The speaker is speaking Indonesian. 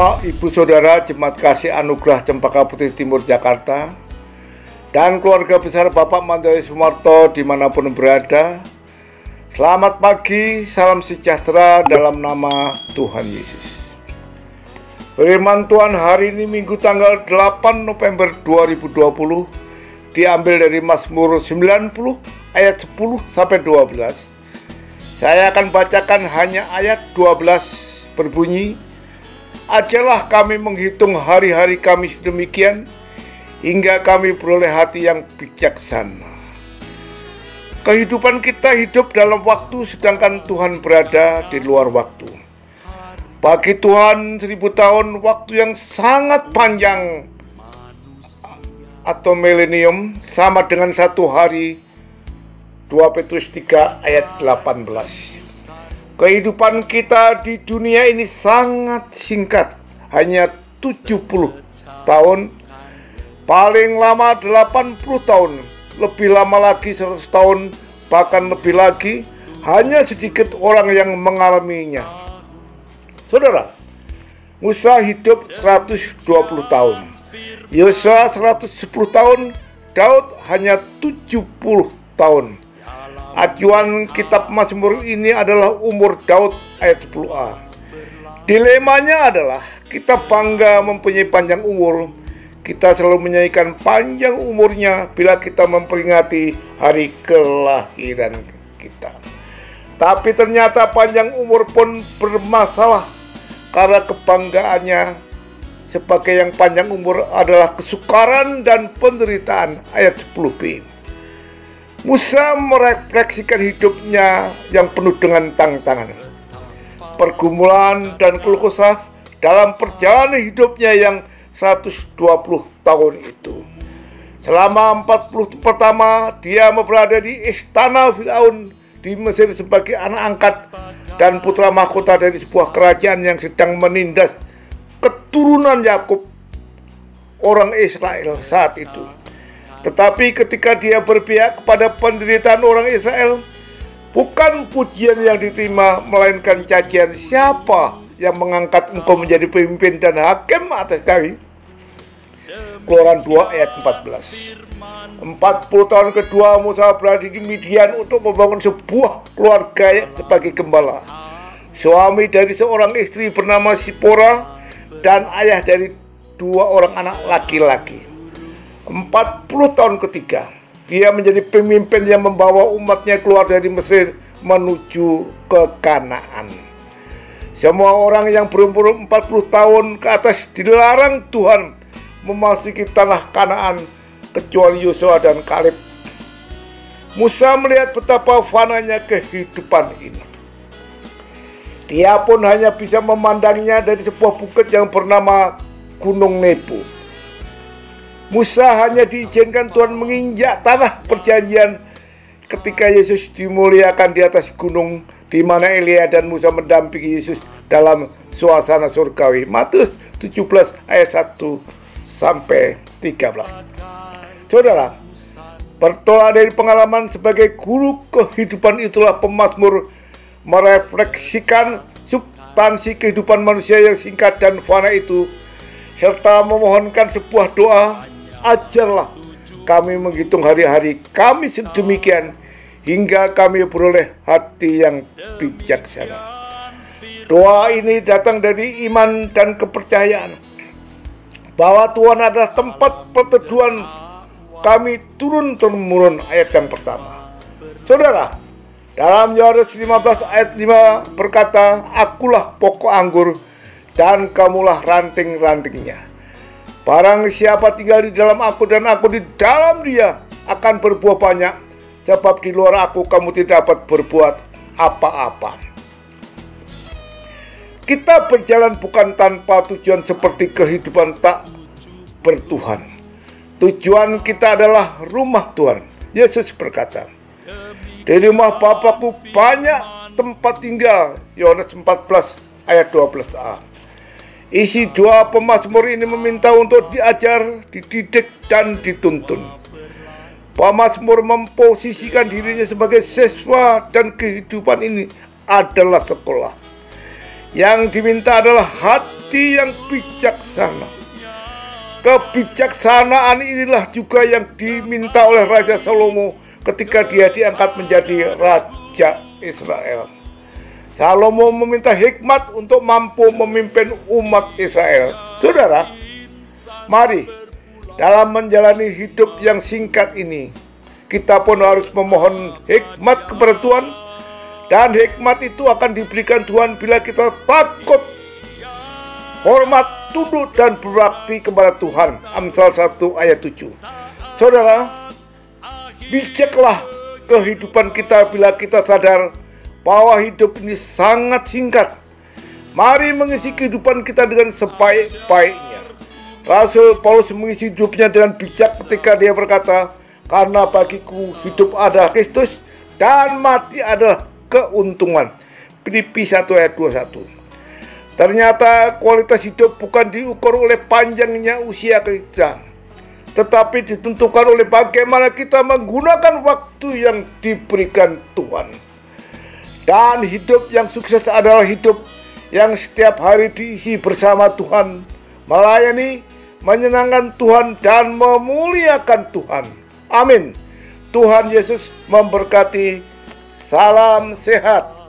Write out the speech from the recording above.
Bapak, Ibu, Saudara, Jemaat Kasih Anugerah Cempaka Putih Timur Jakarta, dan keluarga besar Bapak Mandoyo Sumarto dimanapun berada, selamat pagi, salam sejahtera dalam nama Tuhan Yesus. Firman Tuhan hari ini Minggu tanggal 8 November 2020 diambil dari Mazmur 90 ayat 10-12. Saya akan bacakan hanya ayat 12 berbunyi, ajalah kami menghitung hari-hari kami sedemikian, hingga kami beroleh hati yang bijaksana. Kehidupan kita hidup dalam waktu, sedangkan Tuhan berada di luar waktu. Bagi Tuhan 1000 tahun waktu yang sangat panjang atau milenium sama dengan satu hari. 2 Petrus 3 ayat 18. Kehidupan kita di dunia ini sangat singkat, hanya 70 tahun, paling lama 80 tahun, lebih lama lagi 100 tahun, bahkan lebih lagi. Hanya sedikit orang yang mengalaminya. Saudara, Musa hidup 120 tahun, Yosua 110 tahun, Daud hanya 70 tahun. Acuan kitab Mazmur ini adalah umur Daud ayat 10a. Dilemanya adalah kita bangga mempunyai panjang umur. Kita selalu menyanyikan panjang umurnya bila kita memperingati hari kelahiran kita. Tapi ternyata panjang umur pun bermasalah karena kebanggaannya sebagai yang panjang umur adalah kesukaran dan penderitaan ayat 10b. Musa merefleksikan hidupnya yang penuh dengan tantangan, pergumulan dan keluh kesah dalam perjalanan hidupnya yang 120 tahun itu. Selama 40 pertama dia berada di istana Firaun di Mesir sebagai anak angkat dan putra mahkota dari sebuah kerajaan yang sedang menindas keturunan Yakub, orang Israel saat itu. Tetapi ketika dia berpihak kepada penderitaan orang Israel, bukan pujian yang diterima, melainkan cacian. Siapa yang mengangkat engkau menjadi pemimpin dan hakim atas kami? Keluaran 2 ayat 14. 40 tahun kedua Musa berada di Midian untuk membangun sebuah keluarga sebagai gembala. Suami dari seorang istri bernama Sipora dan ayah dari 2 orang anak laki-laki. 40 tahun ketiga, dia menjadi pemimpin yang membawa umatnya keluar dari Mesir menuju ke Kanaan. Semua orang yang berumur 40 tahun ke atas dilarang Tuhan memasuki tanah Kanaan kecuali Yosua dan Kaleb. Musa melihat betapa fananya kehidupan ini. Dia pun hanya bisa memandangnya dari sebuah bukit yang bernama Gunung Nebo. Musa hanya diizinkan Tuhan menginjak tanah perjanjian ketika Yesus dimuliakan di atas gunung, di mana Elia dan Musa mendampingi Yesus dalam suasana surgawi. Matius 17 ayat 1-13. Saudara, bertolak dari pengalaman sebagai guru kehidupan itulah pemazmur merefleksikan substansi kehidupan manusia yang singkat dan fana itu, serta memohonkan sebuah doa, ajarlah kami menghitung hari-hari kami sedemikian, hingga kami beroleh hati yang bijaksana. Doa ini datang dari iman dan kepercayaan bahwa Tuhan adalah tempat perteduhan kami turun-temurun, ayat yang pertama. Saudara, dalam Yohanes 15 ayat 5 berkata, akulah pokok anggur dan kamulah ranting-rantingnya. Barang siapa tinggal di dalam aku dan aku di dalam dia akan berbuah banyak, sebab di luar aku kamu tidak dapat berbuat apa-apa. Kita berjalan bukan tanpa tujuan seperti kehidupan tak bertuhan. Tujuan kita adalah rumah Tuhan. Yesus berkata, di rumah Bapakku banyak tempat tinggal. Yohanes 14 ayat 12a. Isi doa pemazmur ini meminta untuk diajar, dididik, dan dituntun. Pemazmur memposisikan dirinya sebagai siswa dan kehidupan ini adalah sekolah. Yang diminta adalah hati hati yang bijaksana. Kebijaksanaan inilah juga yang diminta oleh Raja Salomo ketika dia diangkat menjadi Raja Israel. Salomo meminta hikmat untuk mampu memimpin umat Israel. Saudara, mari dalam menjalani hidup yang singkat ini, kita pun harus memohon hikmat kepada Tuhan. Dan hikmat itu akan diberikan Tuhan bila kita takut, hormat, tunduk, dan berbakti kepada Tuhan. Amsal 1 ayat 7. Saudara, bijaklah kehidupan kita bila kita sadar bahwa hidup ini sangat singkat. Mari mengisi kehidupan kita dengan sebaik-baiknya. Rasul Paulus mengisi hidupnya dengan bijak ketika dia berkata, karena bagiku hidup adalah Kristus dan mati adalah keuntungan. Filipi 1 ayat 21. Ternyata kualitas hidup bukan diukur oleh panjangnya usia kita, tetapi ditentukan oleh bagaimana kita menggunakan waktu yang diberikan Tuhan. Dan hidup yang sukses adalah hidup yang setiap hari diisi bersama Tuhan, melayani, menyenangkan Tuhan, dan memuliakan Tuhan. Amin. Tuhan Yesus memberkati. Salam sehat.